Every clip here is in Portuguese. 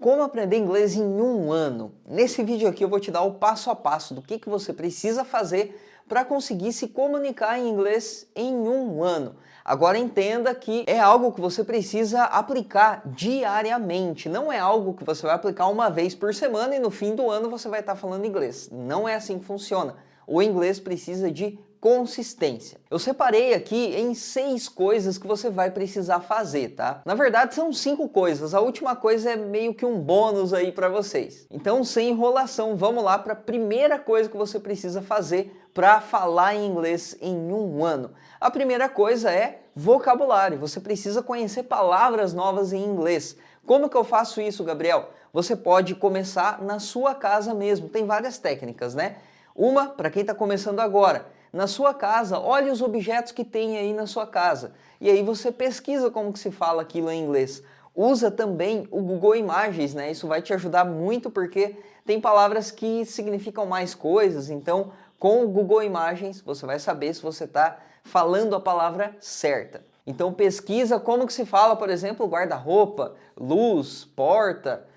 Como aprender inglês em um ano? Nesse vídeo aqui eu vou te dar o passo a passo do que você precisa fazer para conseguir se comunicar em inglês em um ano. Agora entenda que é algo que você precisa aplicar diariamente, não é algo que você vai aplicar uma vez por semana e no fim do ano você vai estar falando inglês. Não é assim que funciona. O inglês precisa de consistência. Eu separei aqui em 6 coisas que você vai precisar fazer, tá? Na verdade são 5 coisas, a última coisa é meio que um bônus aí para vocês. Então, sem enrolação, vamos lá para a primeira coisa que você precisa fazer para falar em inglês em um ano. A primeira coisa é vocabulário. Você precisa conhecer palavras novas em inglês. Como que eu faço isso, Gabriel? Você pode começar na sua casa mesmo. Tem várias técnicas, né? Uma, para quem está começando agora, na sua casa, olhe os objetos que tem aí na sua casa. E aí você pesquisa como que se fala aquilo em inglês. Usa também o Google Imagens, né? Isso vai te ajudar muito porque tem palavras que significam mais coisas. Então, com o Google Imagens, você vai saber se você está falando a palavra certa. Então pesquisa como que se fala, por exemplo, guarda-roupa, luz, porta,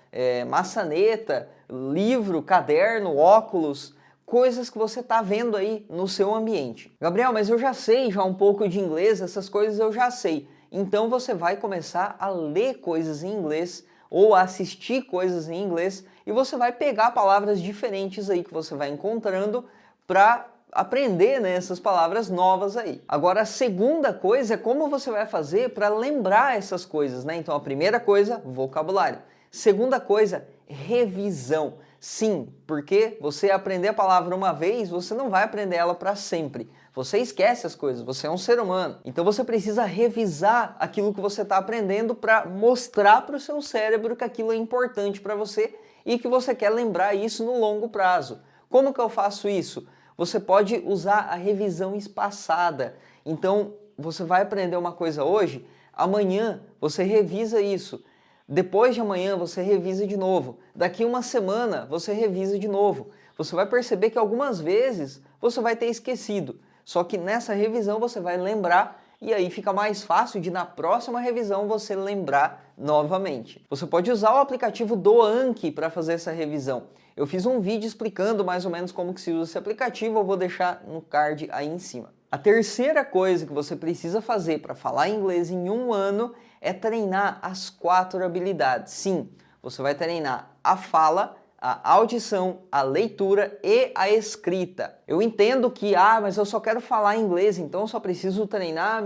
maçaneta, livro, caderno, óculos, coisas que você está vendo aí no seu ambiente. Gabriel, mas eu já sei já um pouco de inglês, essas coisas eu já sei. Então você vai começar a ler coisas em inglês ou a assistir coisas em inglês e você vai pegar palavras diferentes aí que você vai encontrando para aprender, né, essas palavras novas aí. Agora a segunda coisa é como você vai fazer para lembrar essas coisas, né? Então a primeira coisa, vocabulário. Segunda coisa, revisão. Sim, porque você aprender a palavra uma vez, você não vai aprender ela para sempre. Você esquece as coisas, você é um ser humano. Então você precisa revisar aquilo que você está aprendendo para mostrar para o seu cérebro que aquilo é importante para você e que você quer lembrar isso no longo prazo. Como que eu faço isso? Você pode usar a revisão espaçada. Então você vai aprender uma coisa hoje, amanhã você revisa isso. Depois de amanhã você revisa de novo. Daqui uma semana você revisa de novo. Você vai perceber que algumas vezes você vai ter esquecido. Só que nessa revisão você vai lembrar e aí fica mais fácil de na próxima revisão você lembrar novamente. Você pode usar o aplicativo do Anki para fazer essa revisão. Eu fiz um vídeo explicando mais ou menos como que se usa esse aplicativo, eu vou deixar no card aí em cima. A terceira coisa que você precisa fazer para falar inglês em um ano é treinar as 4 habilidades. Sim, você vai treinar a fala, a audição, a leitura e a escrita. Eu entendo que, mas eu só quero falar inglês, então eu só preciso treinar a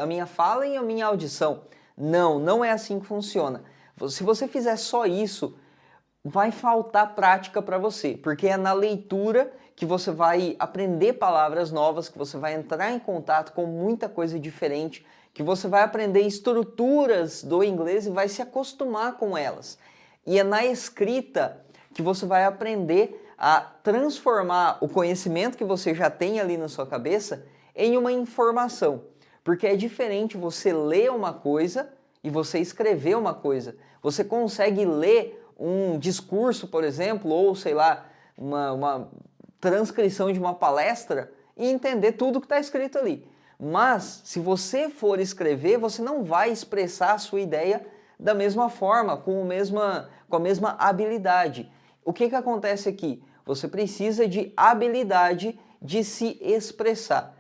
minha fala e a minha audição. Não, não é assim que funciona. Se você fizer só isso, vai faltar prática para você, porque é na leitura que você vai aprender palavras novas, que você vai entrar em contato com muita coisa diferente, que você vai aprender estruturas do inglês e vai se acostumar com elas. E é na escrita que você vai aprender a transformar o conhecimento que você já tem ali na sua cabeça em uma informação. Porque é diferente você ler uma coisa e você escrever uma coisa. Você consegue ler um discurso, por exemplo, ou sei lá, uma transcrição de uma palestra e entender tudo que está escrito ali. Mas, se você for escrever, você não vai expressar a sua ideia da mesma forma, com a mesma habilidade. O que acontece aqui? Você precisa de habilidade de se expressar.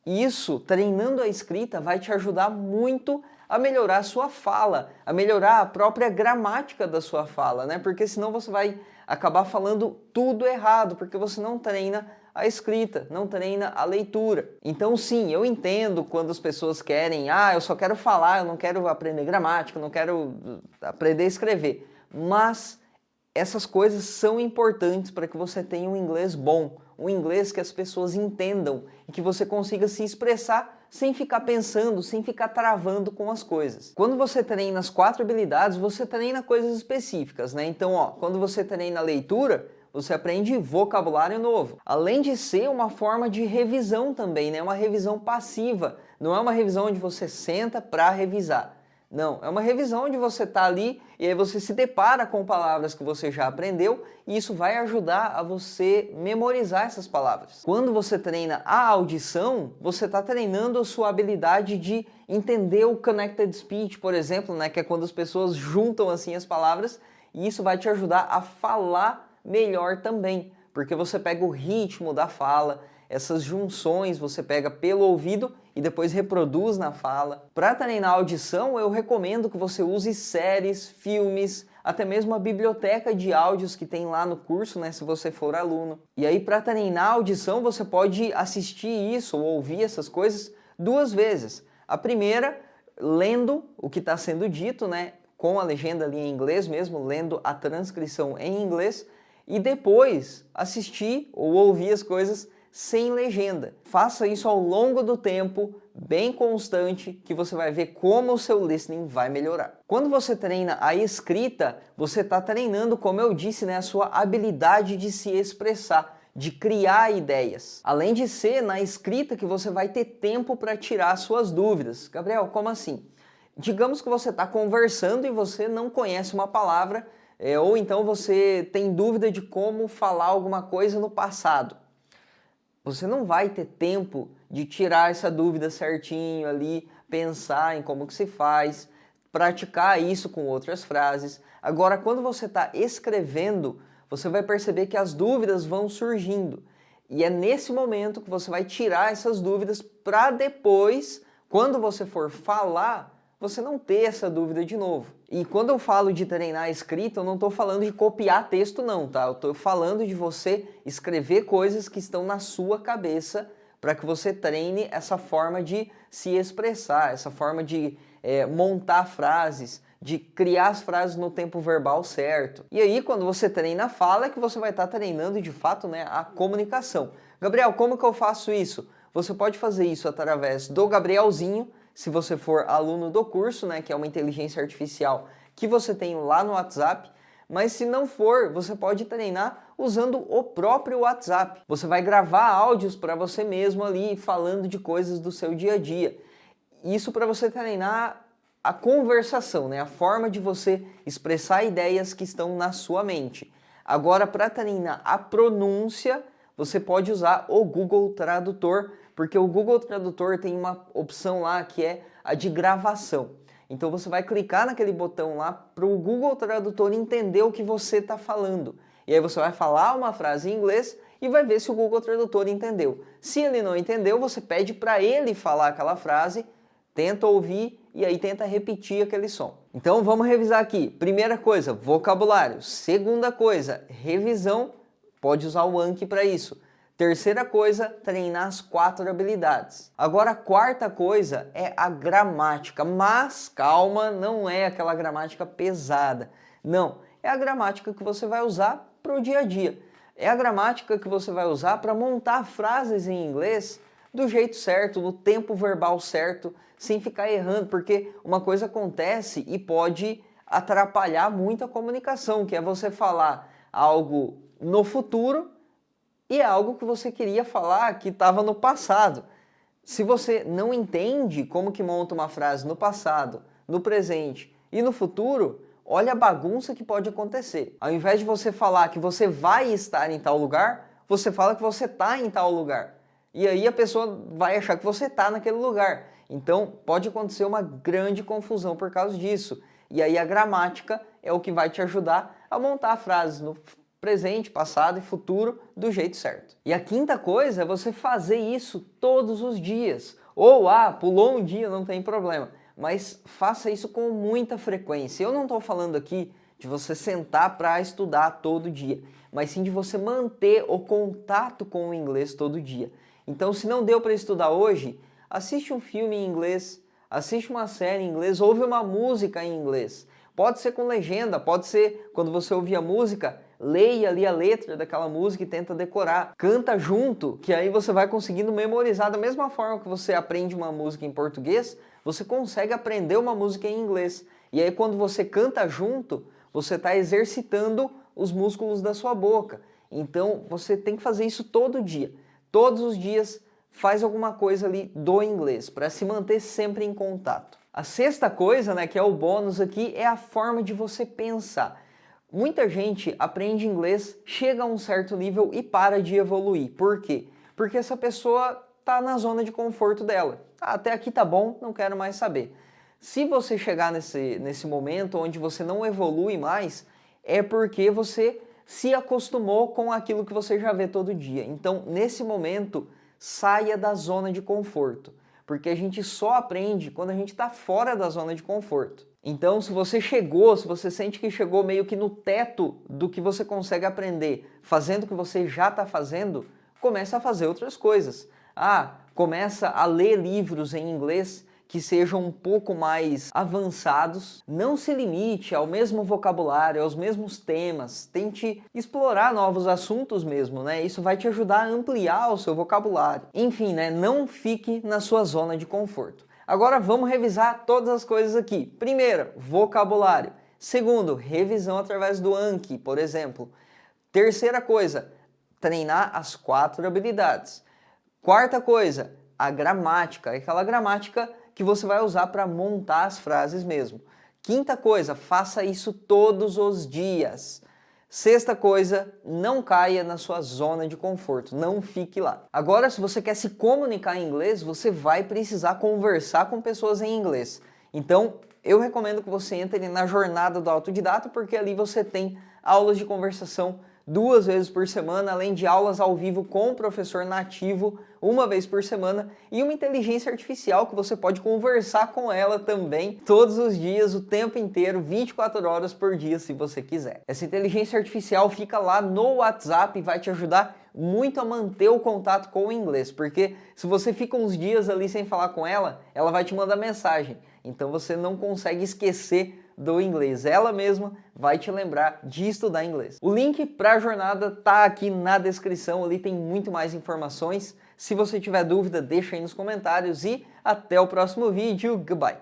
Isso, treinando a escrita, vai te ajudar muito a melhorar a sua fala, a melhorar a própria gramática da sua fala, né? Porque senão você vai acabar falando tudo errado, porque você não treina a escrita, não treina a leitura. Então sim, eu entendo quando as pessoas querem, eu só quero falar, eu não quero aprender gramática, eu não quero aprender a escrever. Mas essas coisas são importantes para que você tenha um inglês bom, um inglês que as pessoas entendam e que você consiga se expressar sem ficar pensando, sem ficar travando com as coisas. Quando você treina as 4 habilidades, você treina coisas específicas, né? Então, quando você treina a leitura, você aprende vocabulário novo. Além de ser uma forma de revisão também, né? Uma revisão passiva. Não é uma revisão onde você senta para revisar. Não, é uma revisão onde você está ali e aí você se depara com palavras que você já aprendeu e isso vai ajudar a você memorizar essas palavras. Quando você treina a audição, você está treinando a sua habilidade de entender o connected speech, por exemplo, né, que é quando as pessoas juntam assim as palavras e isso vai te ajudar a falar melhor também, porque você pega o ritmo da fala, essas junções você pega pelo ouvido e depois reproduz na fala. Para treinar a audição, eu recomendo que você use séries, filmes, até mesmo a biblioteca de áudios que tem lá no curso, né, se você for aluno. E aí, para treinar a audição, você pode assistir isso ou ouvir essas coisas 2 vezes. A primeira, lendo o que está sendo dito, né, com a legenda ali em inglês mesmo, lendo a transcrição em inglês, e depois assistir ou ouvir as coisas sem legenda. Faça isso ao longo do tempo, bem constante, que você vai ver como o seu listening vai melhorar. Quando você treina a escrita, você está treinando, como eu disse, né, a sua habilidade de se expressar, de criar ideias. Além de ser na escrita que você vai ter tempo para tirar suas dúvidas. Gabriel, como assim? Digamos que você está conversando e você não conhece uma palavra, ou então você tem dúvida de como falar alguma coisa no passado. Você não vai ter tempo de tirar essa dúvida certinho ali, pensar em como que se faz, praticar isso com outras frases. Agora, quando você está escrevendo, você vai perceber que as dúvidas vão surgindo. E é nesse momento que você vai tirar essas dúvidas para depois, quando você for falar, você não ter essa dúvida de novo. E quando eu falo de treinar a escrita, eu não estou falando de copiar texto não, tá? Eu estou falando de você escrever coisas que estão na sua cabeça para que você treine essa forma de se expressar, essa forma de montar frases, de criar as frases no tempo verbal certo. E aí, quando você treina a fala, é que você vai estar treinando de fato, né, a comunicação. Gabriel, como que eu faço isso? Você pode fazer isso através do Gabrielzinho, se você for aluno do curso, né, que é uma inteligência artificial que você tem lá no WhatsApp, mas se não for, você pode treinar usando o próprio WhatsApp. Você vai gravar áudios para você mesmo ali, falando de coisas do seu dia a dia. Isso para você treinar a conversação, né, a forma de você expressar ideias que estão na sua mente. Agora, para treinar a pronúncia, você pode usar o Google Tradutor, porque o Google Tradutor tem uma opção lá que é a de gravação. Então você vai clicar naquele botão lá para o Google Tradutor entender o que você está falando. E aí você vai falar uma frase em inglês e vai ver se o Google Tradutor entendeu. Se ele não entendeu, você pede para ele falar aquela frase, tenta ouvir e aí tenta repetir aquele som. Então vamos revisar aqui. Primeira coisa, vocabulário. Segunda coisa, revisão. Pode usar o Anki para isso. Terceira coisa, treinar as 4 habilidades. Agora a quarta coisa é a gramática, mas calma, não é aquela gramática pesada. Não, é a gramática que você vai usar para o dia a dia. É a gramática que você vai usar para montar frases em inglês do jeito certo, no tempo verbal certo, sem ficar errando, porque uma coisa acontece e pode atrapalhar muito a comunicação, que é você falar algo no futuro e é algo que você queria falar que estava no passado. Se você não entende como que monta uma frase no passado, no presente e no futuro, olha a bagunça que pode acontecer. Ao invés de você falar que você vai estar em tal lugar, você fala que você está em tal lugar. E aí a pessoa vai achar que você está naquele lugar. Então pode acontecer uma grande confusão por causa disso. E aí a gramática é o que vai te ajudar a montar frases no presente, passado e futuro do jeito certo. E a quinta coisa é você fazer isso todos os dias. Ou, pulou um dia, não tem problema. Mas faça isso com muita frequência. Eu não estou falando aqui de você sentar para estudar todo dia, mas sim de você manter o contato com o inglês todo dia. Então, se não deu para estudar hoje, assiste um filme em inglês, assiste uma série em inglês, ouve uma música em inglês. Pode ser com legenda, pode ser quando você ouvir a música, leia ali a letra daquela música e tenta decorar. Canta junto, que aí você vai conseguindo memorizar da mesma forma que você aprende uma música em português, você consegue aprender uma música em inglês. E aí quando você canta junto, você está exercitando os músculos da sua boca. Então você tem que fazer isso todo dia. Todos os dias faz alguma coisa ali do inglês, para se manter sempre em contato. A sexta coisa, né, que é o bônus aqui, é a forma de você pensar. Muita gente aprende inglês, chega a um certo nível e para de evoluir. Por quê? Porque essa pessoa está na zona de conforto dela. Até aqui tá bom, não quero mais saber. Se você chegar nesse momento onde você não evolui mais, é porque você se acostumou com aquilo que você já vê todo dia. Então, nesse momento, saia da zona de conforto, porque a gente só aprende quando a gente está fora da zona de conforto. Então, se você sente que chegou meio que no teto do que você consegue aprender, fazendo o que você já está fazendo, começa a fazer outras coisas. Começa a ler livros em inglês que sejam um pouco mais avançados. Não se limite ao mesmo vocabulário, aos mesmos temas. Tente explorar novos assuntos mesmo, né? Isso vai te ajudar a ampliar o seu vocabulário. Enfim, né? Não fique na sua zona de conforto. Agora vamos revisar todas as coisas aqui. Primeiro, vocabulário. Segundo, revisão através do Anki, por exemplo. Terceira coisa, treinar as 4 habilidades. Quarta coisa, a gramática, aquela gramática que você vai usar para montar as frases mesmo. Quinta coisa, faça isso todos os dias. Sexta coisa, não caia na sua zona de conforto, não fique lá. Agora, se você quer se comunicar em inglês, você vai precisar conversar com pessoas em inglês. Então, eu recomendo que você entre na jornada do autodidata, porque ali você tem aulas de conversação 2 vezes por semana, além de aulas ao vivo com o professor nativo 1 vez por semana e uma inteligência artificial que você pode conversar com ela também todos os dias, o tempo inteiro, 24 horas por dia, se você quiser. Essa inteligência artificial fica lá no WhatsApp e vai te ajudar muito a manter o contato com o inglês, porque se você fica uns dias ali sem falar com ela, ela vai te mandar mensagem, então você não consegue esquecer do inglês. Ela mesma vai te lembrar de estudar inglês. O link para a jornada tá aqui na descrição, ali tem muito mais informações. Se você tiver dúvida, deixa aí nos comentários e até o próximo vídeo. Goodbye!